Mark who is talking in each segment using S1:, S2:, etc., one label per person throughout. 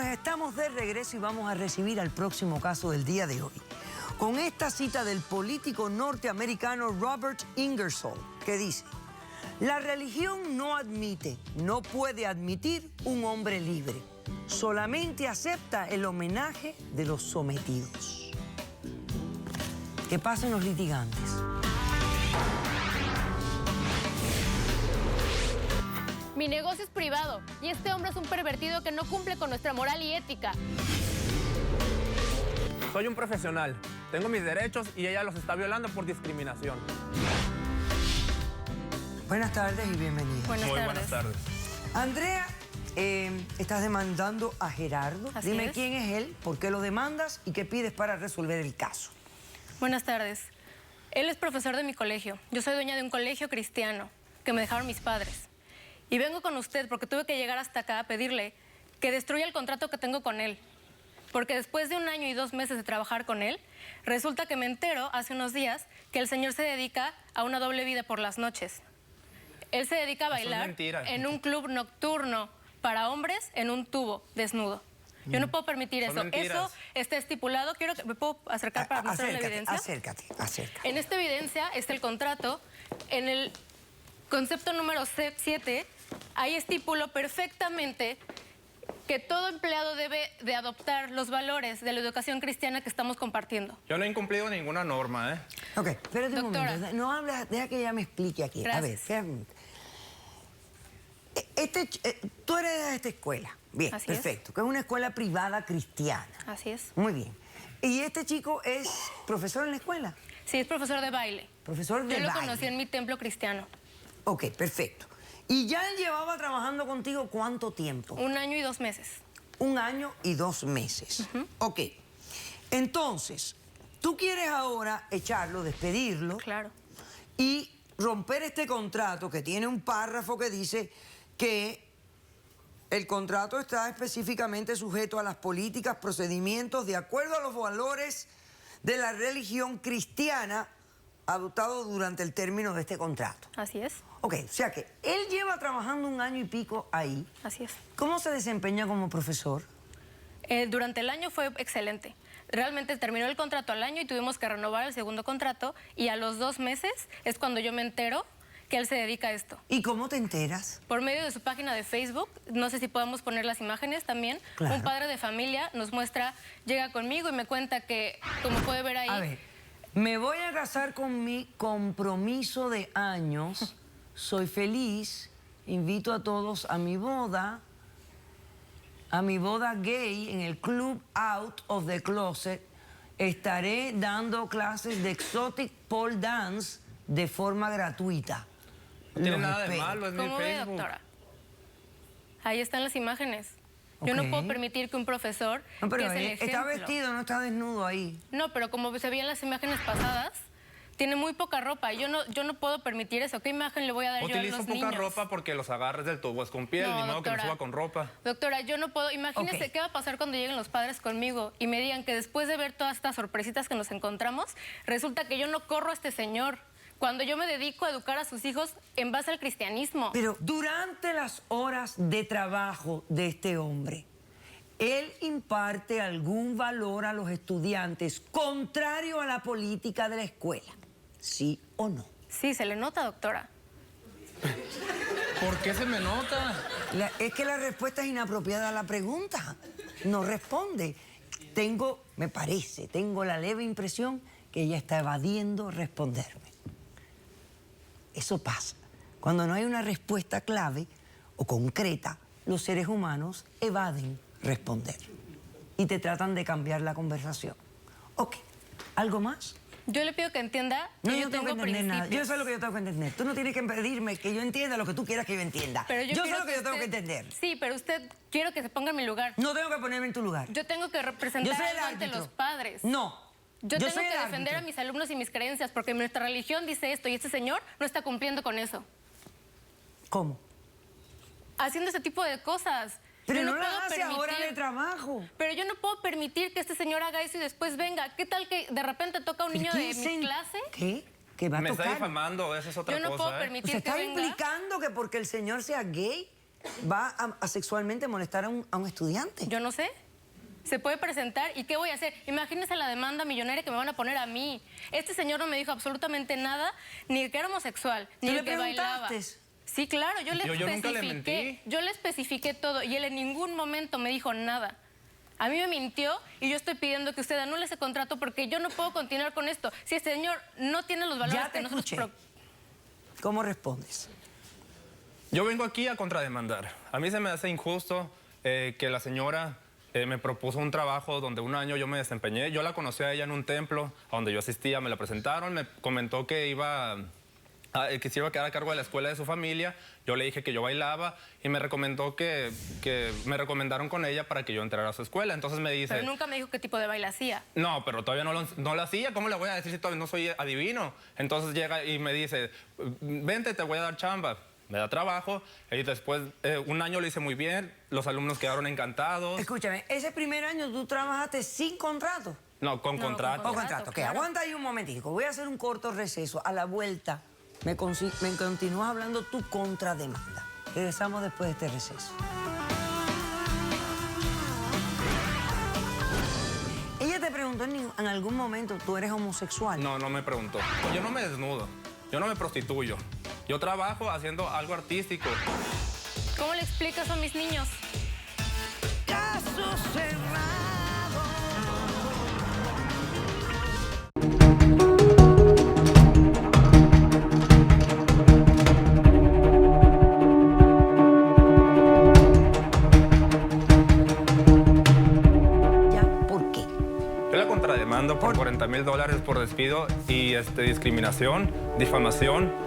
S1: pues estamos de regreso y vamos a recibir al próximo caso del día de hoy. Con esta cita del político norteamericano Robert Ingersoll, que dice: la religión no admite, no puede admitir un hombre libre. Solamente acepta el homenaje de los sometidos. Que pasen los litigantes.
S2: Mi negocio es privado y este hombre es un pervertido que no cumple con nuestra moral y ética.
S3: Soy un profesional, tengo mis derechos y ella los está violando por discriminación.
S1: Buenas tardes y bienvenida.
S3: Buenas tardes.
S1: Andrea, estás demandando a Gerardo.
S2: Así
S1: Dime
S2: es.
S1: quién es él, por qué lo demandas y qué pides para resolver el caso.
S2: Buenas tardes. Él es profesor de mi colegio. Yo soy dueña de un colegio cristiano que me dejaron mis padres. Y vengo con usted porque tuve que llegar hasta acá a pedirle que destruya el contrato que tengo con él. Porque después de 1 año y 2 meses de trabajar con él, resulta que me entero hace unos días que el señor se dedica a una doble vida por las noches. Él se dedica a bailar en un club nocturno para hombres en un tubo desnudo. Yo no puedo permitir eso. Eso está estipulado. Quiero que me puedo acercar para mostrar la evidencia.
S1: Acércate.
S2: En esta evidencia está el contrato. En el concepto número 7, ahí estipulo perfectamente que todo empleado debe de adoptar los valores de la educación cristiana que estamos compartiendo.
S3: Yo no he incumplido ninguna norma, ¿eh?
S1: Ok, espérate un
S2: Doctora.
S1: momento. No hables, deja que ella me explique aquí.
S2: Gracias.
S1: A ver, espérame. Tú eres de esta escuela. Bien,
S2: Así es.
S1: perfecto. Que es una escuela privada cristiana.
S2: Así es.
S1: Muy bien. ¿Y este chico es profesor en la escuela?
S2: Sí, es profesor de baile.
S1: Profesor de
S2: Yo lo
S1: baile.
S2: conocí en mi templo cristiano.
S1: Ok, perfecto. ¿Y ya él llevaba trabajando contigo cuánto tiempo?
S2: 1 año y 2 meses.
S1: 1 año y 2 meses. Ok. Entonces, tú quieres ahora echarlo, despedirlo
S2: Claro.
S1: y romper este contrato que tiene un párrafo que dice que el contrato está específicamente sujeto a las políticas, procedimientos de acuerdo a los valores de la religión cristiana adoptados durante el término de este contrato.
S2: Así es.
S1: Ok, o sea que él lleva trabajando 1 año y pico ahí.
S2: Así es.
S1: ¿Cómo se desempeña como profesor?
S2: Durante el año fue excelente. Realmente terminó el contrato al año y tuvimos que renovar el segundo contrato y a los 2 meses es cuando yo me entero que él se dedica a esto.
S1: ¿Y cómo te enteras?
S2: Por medio de su página de Facebook, no sé si podemos poner las imágenes también,
S1: Claro.
S2: Un padre de familia nos muestra, llega conmigo y me cuenta que, como puede ver ahí...
S1: A ver, me voy a casar con mi compromiso de años, soy feliz, invito a todos a mi boda gay en el club Out of the Closet. Estaré dando clases de exotic pole dance de forma gratuita.
S3: No tiene
S1: Los
S3: nada de
S1: espero.
S3: malo, es mi
S2: ¿Cómo ve,
S3: Facebook.
S2: doctora? Ahí están las imágenes. Yo
S1: Ok.
S2: no puedo permitir que un profesor,
S1: No, pero
S2: que es el
S1: está
S2: ejemplo...
S1: vestido, no está desnudo ahí.
S2: No, pero como se veía en las imágenes pasadas, tiene muy poca ropa. Yo no puedo permitir eso. ¿Qué imagen le voy a dar yo a
S3: Utilizo
S2: los
S3: poca
S2: niños?
S3: ropa porque los agarres del tubo es con piel,
S2: No,
S3: ni modo que me
S2: doctora.
S3: suba con ropa.
S2: Doctora, yo no puedo... Imagínese
S1: Ok.
S2: qué va a pasar cuando lleguen los padres conmigo y me digan que después de ver todas estas sorpresitas que nos encontramos, resulta que yo no corro a este señor cuando yo me dedico a educar a sus hijos en base al cristianismo.
S1: Pero durante las horas de trabajo de este hombre, ¿él imparte algún valor a los estudiantes contrario a la política de la escuela? ¿Sí o no?
S2: Sí, se le nota, doctora.
S3: ¿Por qué se me nota?
S1: Es que la respuesta es inapropiada a la pregunta. No responde. Me parece, tengo la leve impresión que ella está evadiendo responderme. Eso pasa. Cuando no hay una respuesta clave o concreta, los seres humanos evaden responder y te tratan de cambiar la conversación. Ok, ¿algo más?
S2: Yo le pido que entienda que
S1: No,
S2: yo
S1: yo tengo que
S2: tengo
S1: entender nada.
S2: principios.
S1: Yo sé lo que yo tengo que entender. Tú no tienes que pedirme que yo entienda lo que tú quieras que yo entienda.
S2: Pero
S1: yo sé
S2: quiero
S1: lo que yo tengo que
S2: usted-
S1: entender.
S2: Sí, pero usted quiero que se ponga en mi lugar.
S1: No tengo que ponerme en tu lugar.
S2: Yo tengo que representar
S1: Yo soy el
S2: algo ante
S1: árbitro.
S2: los padres.
S1: No.
S2: Yo tengo
S1: soy
S2: que
S1: el
S2: defender
S1: árbitro.
S2: a mis alumnos y mis creencias porque nuestra religión dice esto y este señor no está cumpliendo con eso.
S1: ¿Cómo?
S2: Haciendo ese tipo de cosas.
S1: Pero
S2: Yo
S1: no
S2: puedo
S1: las hace ahora
S2: permitir-
S1: de trabajo.
S2: Pero yo no puedo permitir que este señor haga eso y después venga. ¿Qué tal que de repente toca a un niño de mi clase?
S1: ¿Qué? ¿Que va a
S3: Me está
S1: tocar?
S3: difamando, esa es otra
S2: Yo no
S3: cosa,
S2: puedo
S3: ¿eh?
S2: permitir
S1: ¿Se
S2: que
S1: está
S2: venga.
S1: implicando que porque el señor sea gay va a sexualmente molestar a un estudiante?
S2: Yo no sé. Se puede presentar y ¿qué voy a hacer? Imagínense la demanda millonaria que me van a poner a mí. Este señor no me dijo absolutamente nada, ni que era homosexual, ni
S1: ¿Tú le
S2: que bailaba.
S1: preguntaste?
S2: Sí, claro, yo
S3: Yo nunca le mentí.
S2: Yo le especifiqué todo y él en ningún momento me dijo nada. A mí me mintió y yo estoy pidiendo que usted anule ese contrato porque yo no puedo continuar con esto. Si el señor no tiene los valores
S1: Ya te
S2: que nosotros...
S1: escuché. ¿Cómo respondes?
S3: Yo vengo aquí a contrademandar. A mí se me hace injusto que la señora me propuso un trabajo donde un año yo me desempeñé. Yo la conocí a ella en un templo a donde yo asistía, me la presentaron, me comentó que que se iba a quedar a cargo de la escuela de su familia. Yo le dije que yo bailaba y me recomendó que me recomendaron con ella para que yo entrara a su escuela. Entonces me dice...
S2: Pero nunca me dijo qué tipo de baile hacía.
S3: No, pero todavía no lo hacía. ¿Cómo le voy a decir si todavía no soy adivino? Entonces llega y me dice, vente, te voy a dar chamba. Me da trabajo y después un año lo hice muy bien. Los alumnos quedaron encantados.
S1: Escúchame, ese primer año tú trabajaste sin contrato.
S3: No, con contrato.
S1: Con contrato. Que
S2: claro.
S1: aguanta ahí un momentico. Voy a hacer un corto receso. A la vuelta me continúas hablando tu contrademanda. Regresamos después de este receso. Ella te preguntó en algún momento, ¿tú eres homosexual?
S3: No, no me preguntó. Yo no me desnudo. Yo no me prostituyo. Yo trabajo haciendo algo artístico.
S2: ¿Cómo le explicas a mis niños?
S1: Caso cerrado. ¿Ya? ¿Por qué?
S3: Yo la contrademando por $40,000 por despido y discriminación, difamación.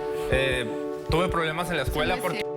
S3: Tuve problemas en la escuela porque...